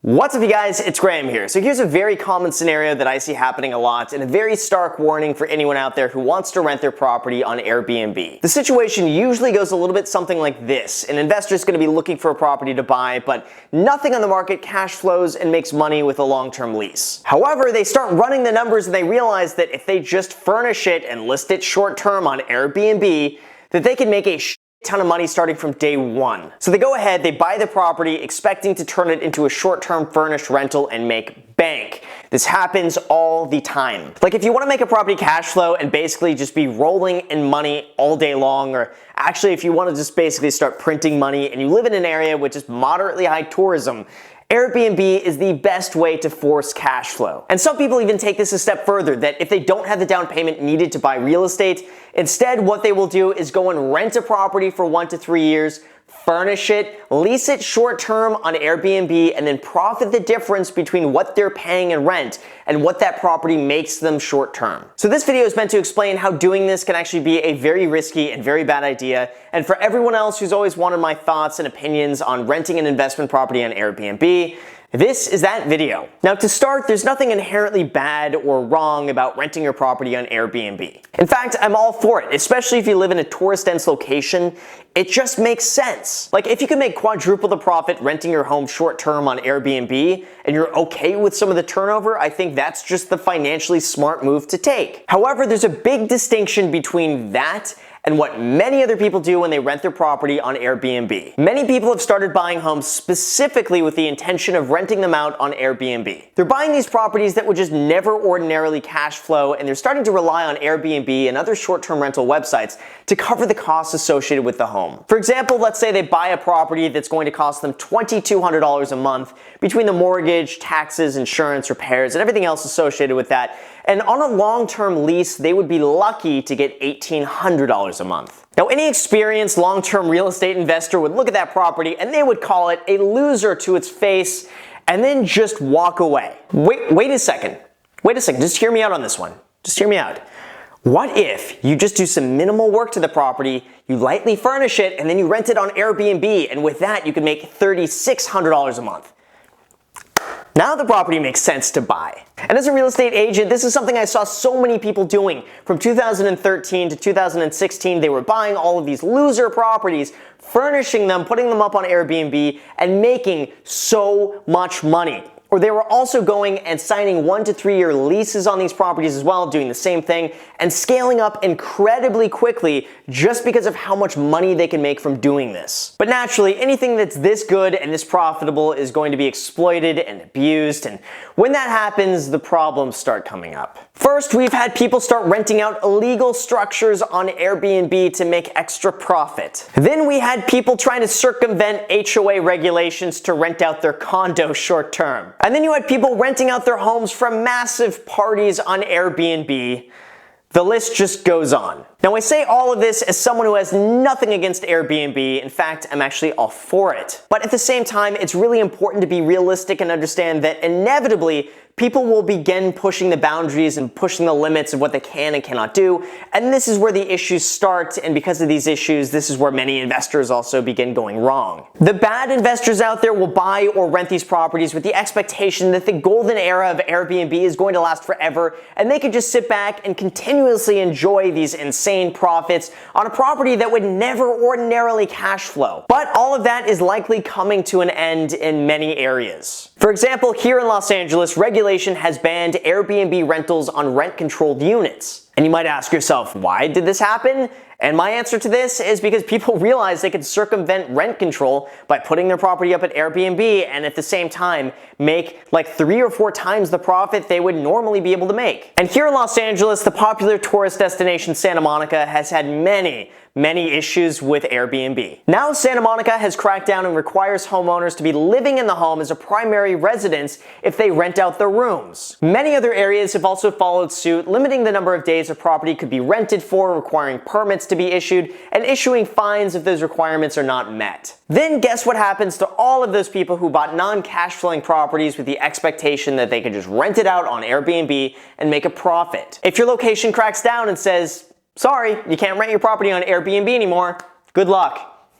What's up, you guys? It's Graham here. So here's a very common scenario that I see happening a lot, and a very stark warning for anyone out there who wants to rent their property on Airbnb. The situation usually goes a little bit something like this. An investor is going to be looking for a property to buy, but nothing on the market cash flows and makes money with a long-term lease. However, they start running the numbers and they realize that if they just furnish it and list it short-term on Airbnb, that they can make a ton of money starting from day one. So they go ahead, they buy the property expecting to turn it into a short-term furnished rental and make bank. This happens all the time. Like if you want to make a property cash flow and basically just be rolling in money all day long, or actually if you want to just basically start printing money and you live in an area with just moderately high tourism, Airbnb is the best way to force cash flow. And some people even take this a step further, that if they don't have the down payment needed to buy real estate, instead what they will do is go and rent a property for 1 to 3 years, furnish it, lease it short term on Airbnb, and then profit the difference between what they're paying in rent and what that property makes them short term. So this video is meant to explain how doing this can actually be a very risky and very bad idea. And for everyone else who's always wanted my thoughts and opinions on renting an investment property on Airbnb, this is that video. Now to start, there's nothing inherently bad or wrong about renting your property on Airbnb. In fact, I'm all for it, especially if you live in a tourist-dense location. It just makes sense. Like if you can make quadruple the profit renting your home short-term on Airbnb and you're okay with some of the turnover, I think that's just the financially smart move to take. However, there's a big distinction between that and what many other people do when they rent their property on Airbnb. Many people have started buying homes specifically with the intention of renting them out on Airbnb. They're buying these properties that would just never ordinarily cash flow, and they're starting to rely on Airbnb and other short-term rental websites to cover the costs associated with the home. For example, let's say they buy a property that's going to cost them $2,200 a month between the mortgage, taxes, insurance, repairs, and everything else associated with that. And on a long-term lease, they would be lucky to get $1,800 a month. Now, any experienced long-term real estate investor would look at that property and they would call it a loser to its face and then just walk away. Wait a second. Just hear me out on this one. Just hear me out. What if you just do some minimal work to the property, you lightly furnish it, and then you rent it on Airbnb, and with that you can make $3,600 a month? Now the property makes sense to buy. And as a real estate agent, this is something I saw so many people doing. From 2013 to 2016, they were buying all of these loser properties, furnishing them, putting them up on Airbnb, and making so much money. Or they were also going and signing 1 to 3 year leases on these properties as well, doing the same thing, and scaling up incredibly quickly just because of how much money they can make from doing this. But naturally, anything that's this good and this profitable is going to be exploited and abused, and when that happens, the problems start coming up. First, we've had people start renting out illegal structures on Airbnb to make extra profit. Then we had people trying to circumvent HOA regulations to rent out their condo short term. And then you had people renting out their homes for massive parties on Airbnb. The list just goes on. Now, I say all of this as someone who has nothing against Airbnb. In fact, I'm actually all for it. But at the same time, it's really important to be realistic and understand that inevitably, people will begin pushing the boundaries and pushing the limits of what they can and cannot do. And this is where the issues start. And because of these issues, this is where many investors also begin going wrong. The bad investors out there will buy or rent these properties with the expectation that the golden era of Airbnb is going to last forever, and they could just sit back and continuously enjoy these insane profits on a property that would never ordinarily cash flow. But all of that is likely coming to an end in many areas. For example, here in Los Angeles, regulation has banned Airbnb rentals on rent-controlled units. And you might ask yourself, why did this happen? And my answer to this is because people realized they could circumvent rent control by putting their property up at Airbnb and at the same time make like 3 or 4 times the profit they would normally be able to make. And here in Los Angeles, the popular tourist destination Santa Monica has had many issues with Airbnb. Now Santa Monica has cracked down and requires homeowners to be living in the home as a primary residence if they rent out their rooms. Many other areas have also followed suit, limiting the number of days a property could be rented for, requiring permits to be issued, and issuing fines if those requirements are not met. Then guess what happens to all of those people who bought non-cash flowing properties with the expectation that they could just rent it out on Airbnb and make a profit? If your location cracks down and says, sorry, you can't rent your property on Airbnb anymore, good luck.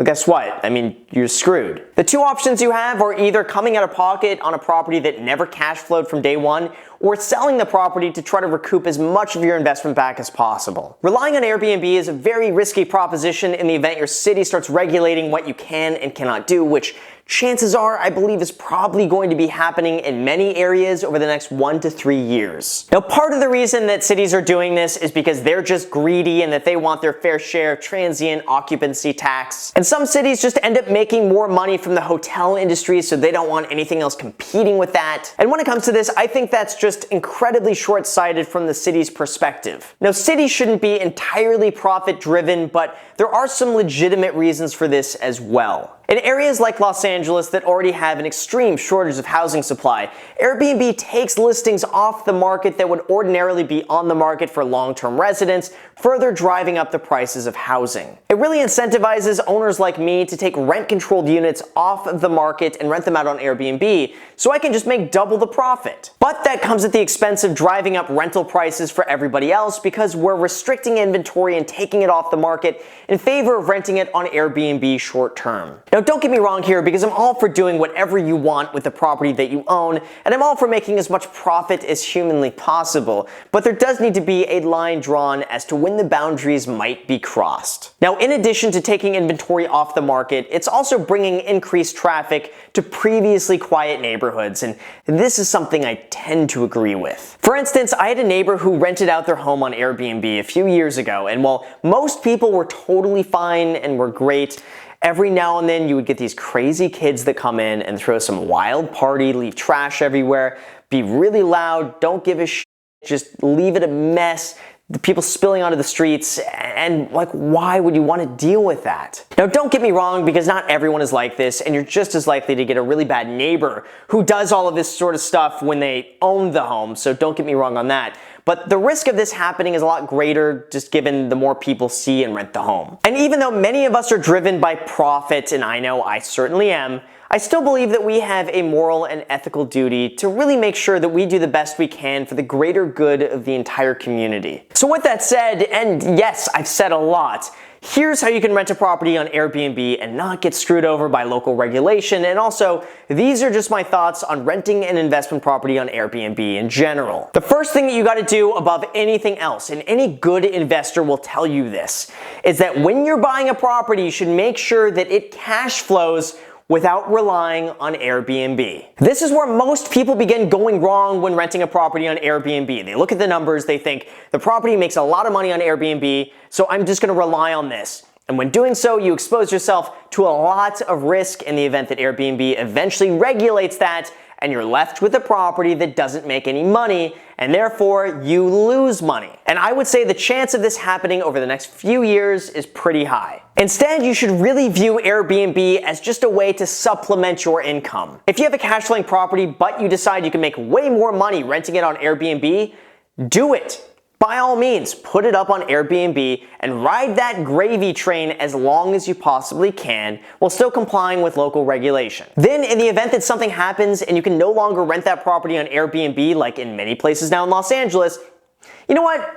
well, guess what? I mean, you're screwed. The two options you have are either coming out of pocket on a property that never cash flowed from day one, or selling the property to try to recoup as much of your investment back as possible. Relying on Airbnb is a very risky proposition in the event your city starts regulating what you can and cannot do, which chances are, I believe, is probably going to be happening in many areas over the next 1 to 3 years. Now, part of the reason that cities are doing this is because they're just greedy and that they want their fair share of transient occupancy tax. And some cities just end up making more money from the hotel industry, so they don't want anything else competing with that. And when it comes to this, I think that's just incredibly short-sighted from the city's perspective. Now, cities shouldn't be entirely profit-driven, but there are some legitimate reasons for this as well. In areas like Los Angeles that already have an extreme shortage of housing supply, Airbnb takes listings off the market that would ordinarily be on the market for long-term residents, further driving up the prices of housing. It really incentivizes owners like me to take rent-controlled units off of the market and rent them out on Airbnb, so I can just make double the profit. But that comes at the expense of driving up rental prices for everybody else because we're restricting inventory and taking it off the market in favor of renting it on Airbnb short-term. Now, don't get me wrong here, because I'm all for doing whatever you want with the property that you own, and I'm all for making as much profit as humanly possible, but there does need to be a line drawn as to when the boundaries might be crossed. Now, in addition to taking inventory off the market, it's also bringing increased traffic to previously quiet neighborhoods, and this is something I tend to agree with. For instance, I had a neighbor who rented out their home on Airbnb a few years ago, and while most people were totally fine and were great, every now and then you would get these crazy kids that come in and throw some wild party, leave trash everywhere, be really loud, don't give a shit, just leave it a mess, the people spilling onto the streets, and like, why would you want to deal with that? Now, don't get me wrong, because not everyone is like this, and you're just as likely to get a really bad neighbor who does all of this sort of stuff when they own the home, so don't get me wrong on that. But the risk of this happening is a lot greater just given the more people see and rent the home. And even though many of us are driven by profit, and I know I certainly am, I still believe that we have a moral and ethical duty to really make sure that we do the best we can for the greater good of the entire community. So with that said, and yes, I've said a lot, here's how you can rent a property on Airbnb and not get screwed over by local regulation, and also, these are just my thoughts on renting an investment property on Airbnb in general. The first thing that you gotta do above anything else, and any good investor will tell you this, is that when you're buying a property, you should make sure that it cash flows without relying on Airbnb. This is where most people begin going wrong when renting a property on Airbnb. They look at the numbers, they think, the property makes a lot of money on Airbnb, so I'm just gonna rely on this. And when doing so, you expose yourself to a lot of risk in the event that Airbnb eventually regulates that, and you're left with a property that doesn't make any money, and therefore you lose money. And I would say the chance of this happening over the next few years is pretty high. Instead, you should really view Airbnb as just a way to supplement your income. If you have a cash flowing property, but you decide you can make way more money renting it on Airbnb, do it. By all means, put it up on Airbnb and ride that gravy train as long as you possibly can while still complying with local regulation. Then, in the event that something happens and you can no longer rent that property on Airbnb, like in many places now in Los Angeles, you know what?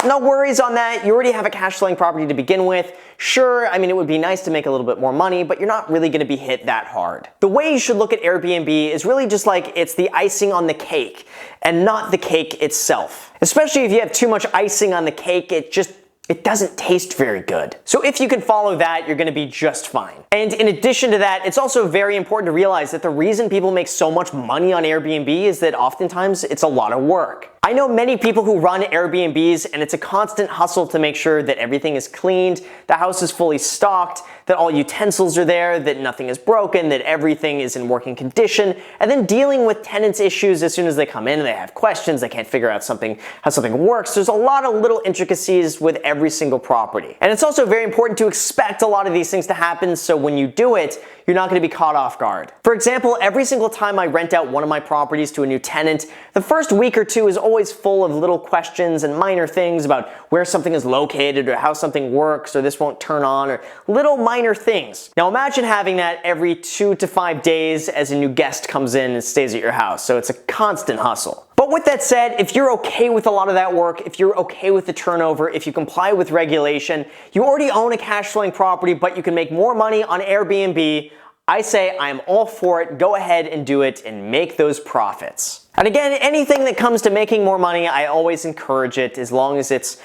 No worries on that. You already have a cash flowing property to begin with. Sure, I mean, it would be nice to make a little bit more money, but you're not really going to be hit that hard. The way you should look at Airbnb is really just like it's the icing on the cake and not the cake itself. Especially if you have too much icing on the cake, it doesn't taste very good. So if you can follow that, you're gonna be just fine. And in addition to that, it's also very important to realize that the reason people make so much money on Airbnb is that oftentimes it's a lot of work. I know many people who run Airbnbs, and it's a constant hustle to make sure that everything is cleaned, the house is fully stocked, that all utensils are there, that nothing is broken, that everything is in working condition, and then dealing with tenants' issues as soon as they come in and they have questions, they can't figure out how something works. There's a lot of little intricacies with every single property. And it's also very important to expect a lot of these things to happen, so when you do it, you're not going to be caught off guard. For example, every single time I rent out one of my properties to a new tenant, the first week or two is always full of little questions and minor things about where something is located or how something works or this won't turn on or little minor things. Now imagine having that every 2 to 5 days as a new guest comes in and stays at your house, so it's a constant hustle. But But with that said, if you're okay with a lot of that work, if you're okay with the turnover, if you comply with regulation, you already own a cash flowing property, but you can make more money on Airbnb, I say I'm all for it. Go ahead and do it and make those profits. And again, anything that comes to making more money, I always encourage it as long as it's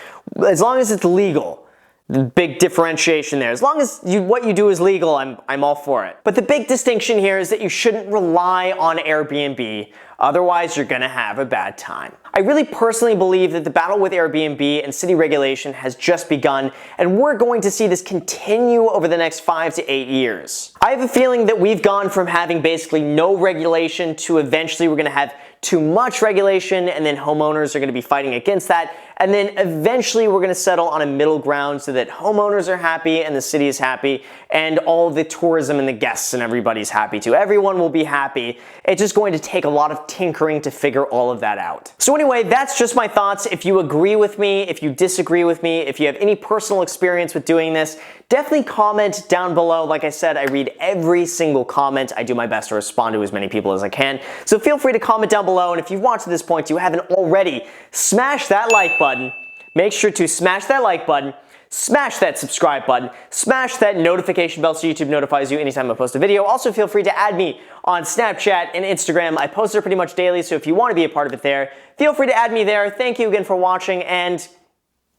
legal. The big differentiation there. As long as what you do is legal, I'm all for it. But the big distinction here is that you shouldn't rely on Airbnb, otherwise you're gonna have a bad time. I really personally believe that the battle with Airbnb and city regulation has just begun, and we're going to see this continue over the next 5 to 8 years. I have a feeling that we've gone from having basically no regulation to eventually we're gonna have too much regulation, and then homeowners are gonna be fighting against that, and then eventually we're gonna settle on a middle ground so that homeowners are happy and the city is happy and all the tourism and the guests and everybody's happy too. Everyone will be happy. It's just going to take a lot of tinkering to figure all of that out. So anyway, that's just my thoughts. If you agree with me, if you disagree with me, if you have any personal experience with doing this, definitely comment down below. Like I said, I read every single comment. I do my best to respond to as many people as I can. So feel free to comment down below. And if you've watched to this point, you haven't already, smash that like button. Make sure to smash that like button. Smash that subscribe button, smash that notification bell so YouTube notifies you anytime I post a video. Also feel free to add me on Snapchat and Instagram. I post there pretty much daily, so if you want to be a part of it there, feel free to add me there. Thank you again for watching, and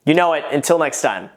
you know it, until next time.